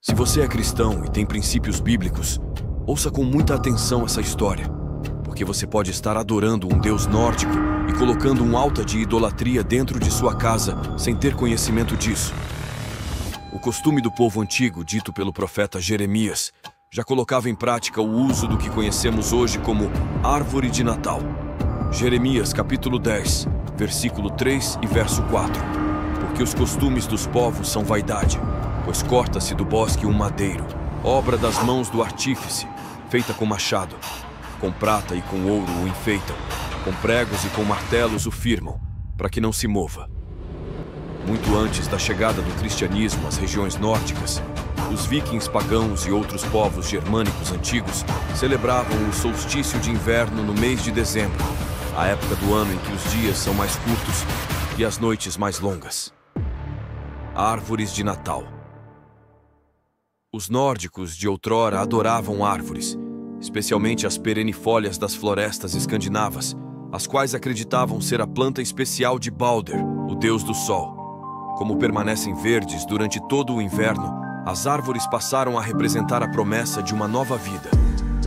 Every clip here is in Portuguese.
Se você é cristão e tem princípios bíblicos, ouça com muita atenção essa história, porque você pode estar adorando um Deus nórdico e colocando um altar de idolatria dentro de sua casa sem ter conhecimento disso. O costume do povo antigo, dito pelo profeta Jeremias, já colocava em prática o uso do que conhecemos hoje como árvore de Natal. Jeremias capítulo 10, versículo 3 e verso 4. Porque os costumes dos povos são vaidade, pois corta-se do bosque um madeiro, obra das mãos do artífice, feita com machado. Com prata e com ouro o enfeitam, com pregos e com martelos o firmam, para que não se mova. Muito antes da chegada do cristianismo às regiões nórdicas, os vikings pagãos e outros povos germânicos antigos celebravam o solstício de inverno no mês de dezembro, a época do ano em que os dias são mais curtos e as noites mais longas. Árvores de Natal. Os nórdicos de outrora adoravam árvores, especialmente as perennifólias das florestas escandinavas, as quais acreditavam ser a planta especial de Balder, o deus do sol. Como permanecem verdes durante todo o inverno, as árvores passaram a representar a promessa de uma nova vida,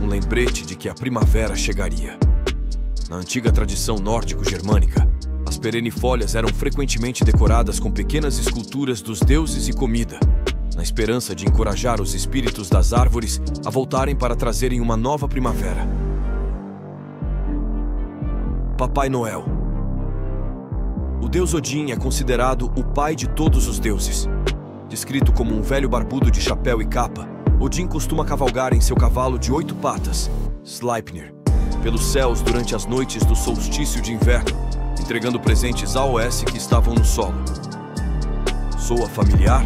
um lembrete de que a primavera chegaria. Na antiga tradição nórdico-germânica, as perennifólias eram frequentemente decoradas com pequenas esculturas dos deuses e comida, na esperança de encorajar os espíritos das árvores a voltarem para trazerem uma nova primavera. Papai Noel. O deus Odin é considerado o pai de todos os deuses. Descrito como um velho barbudo de chapéu e capa, Odin costuma cavalgar em seu cavalo de 8 patas, Sleipnir, pelos céus durante as noites do solstício de inverno, entregando presentes a OS que estavam no solo. Soa familiar?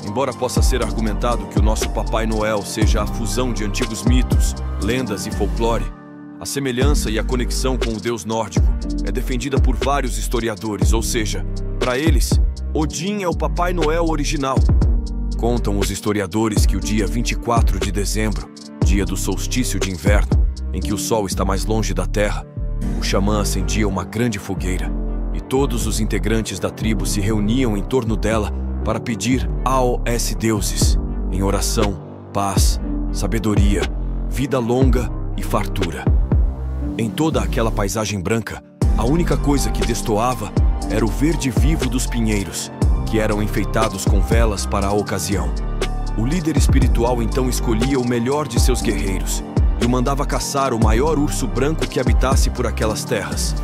Embora possa ser argumentado que o nosso Papai Noel seja a fusão de antigos mitos, lendas e folclore, a semelhança e a conexão com o deus nórdico é defendida por vários historiadores, ou seja, para eles, Odin é o Papai Noel original. Contam os historiadores que o dia 24 de dezembro, dia do solstício de inverno, em que o sol está mais longe da terra, o xamã acendia uma grande fogueira e todos os integrantes da tribo se reuniam em torno dela para pedir aos deuses, em oração, paz, sabedoria, vida longa e fartura. Em toda aquela paisagem branca, a única coisa que destoava era o verde vivo dos pinheiros, que eram enfeitados com velas para a ocasião. O líder espiritual então escolhia o melhor de seus guerreiros e o mandava caçar o maior urso branco que habitasse por aquelas terras.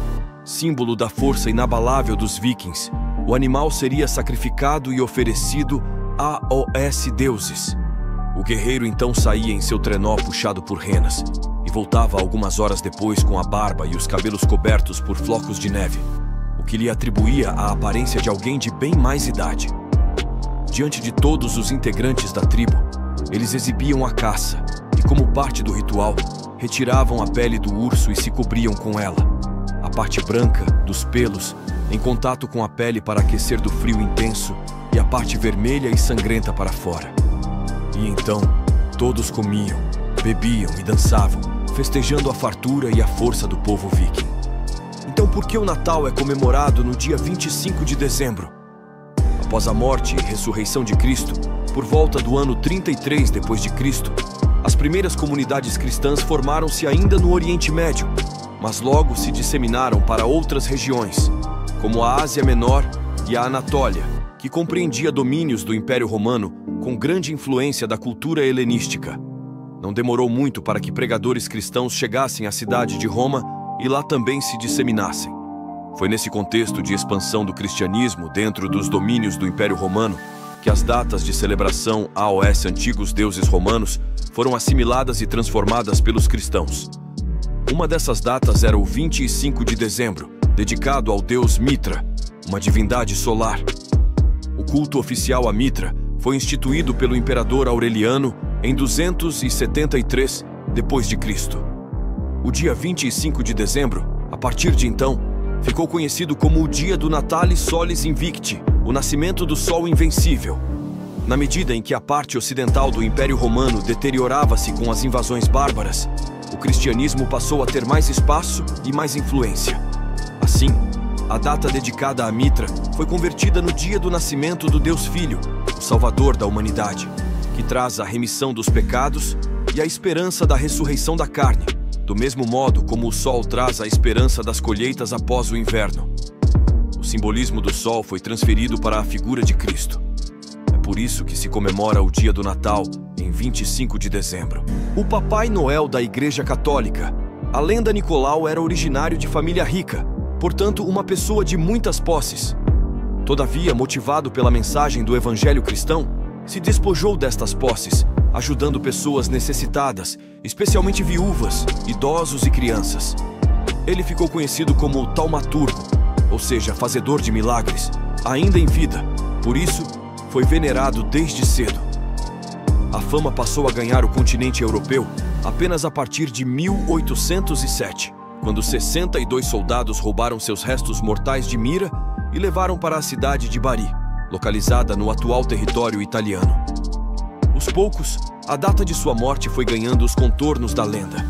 Símbolo da força inabalável dos vikings, o animal seria sacrificado e oferecido aos deuses. O guerreiro então saía em seu trenó puxado por renas e voltava algumas horas depois com a barba e os cabelos cobertos por flocos de neve, o que lhe atribuía a aparência de alguém de bem mais idade. Diante de todos os integrantes da tribo, eles exibiam a caça e, como parte do ritual, retiravam a pele do urso e se cobriam com ela. A parte branca, dos pelos, em contato com a pele para aquecer do frio intenso, e a parte vermelha e sangrenta para fora. E então, todos comiam, bebiam e dançavam, festejando a fartura e a força do povo viking. Então por que o Natal é comemorado no dia 25 de dezembro? Após a morte e ressurreição de Cristo, por volta do ano 33 d.C., as primeiras comunidades cristãs formaram-se ainda no Oriente Médio, mas logo se disseminaram para outras regiões, como a Ásia Menor e a Anatólia, que compreendia domínios do Império Romano com grande influência da cultura helenística. Não demorou muito para que pregadores cristãos chegassem à cidade de Roma e lá também se disseminassem. Foi nesse contexto de expansão do cristianismo dentro dos domínios do Império Romano que as datas de celebração aos antigos deuses romanos foram assimiladas e transformadas pelos cristãos. Uma dessas datas era o 25 de dezembro, dedicado ao deus Mitra, uma divindade solar. O culto oficial a Mitra foi instituído pelo imperador Aureliano em 273 d.C. O dia 25 de dezembro, a partir de então, ficou conhecido como o dia do Natalis Solis Invicti, o nascimento do Sol Invencível. Na medida em que a parte ocidental do Império Romano deteriorava-se com as invasões bárbaras, o cristianismo passou a ter mais espaço e mais influência. Assim, a data dedicada a Mitra foi convertida no dia do nascimento do Deus Filho, o Salvador da humanidade, que traz a remissão dos pecados e a esperança da ressurreição da carne, do mesmo modo como o sol traz a esperança das colheitas após o inverno. O simbolismo do sol foi transferido para a figura de Cristo. É por isso que se comemora o dia do Natal em 25 de dezembro. O Papai Noel da Igreja Católica. A lenda Nicolau era originário de família rica, portanto uma pessoa de muitas posses. Todavia, motivado pela mensagem do Evangelho cristão, se despojou destas posses, ajudando pessoas necessitadas, especialmente viúvas, idosos e crianças. Ele ficou conhecido como o taumaturgo, ou seja, fazedor de milagres, ainda em vida. Por isso, foi venerado desde cedo. A fama passou a ganhar o continente europeu apenas a partir de 1807, quando 62 soldados roubaram seus restos mortais de Mira e levaram para a cidade de Bari, localizada no atual território italiano. Aos poucos, a data de sua morte foi ganhando os contornos da lenda.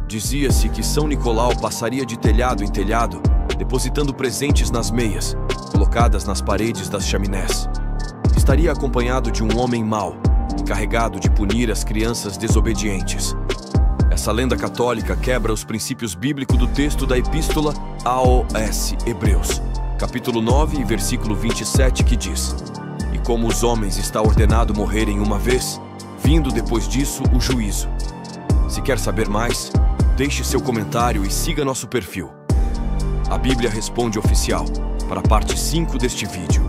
Dizia-se que São Nicolau passaria de telhado em telhado, depositando presentes nas meias, colocadas nas paredes das chaminés. Estaria acompanhado de um homem mau, encarregado de punir as crianças desobedientes. Essa lenda católica quebra os princípios bíblicos do texto da Epístola aos Hebreus, capítulo 9, versículo 27, que diz: "E como os homens está ordenado morrerem uma vez, vindo depois disso o juízo." Se quer saber mais, deixe seu comentário e siga nosso perfil. A Bíblia Responde Oficial, para a parte 5 deste vídeo.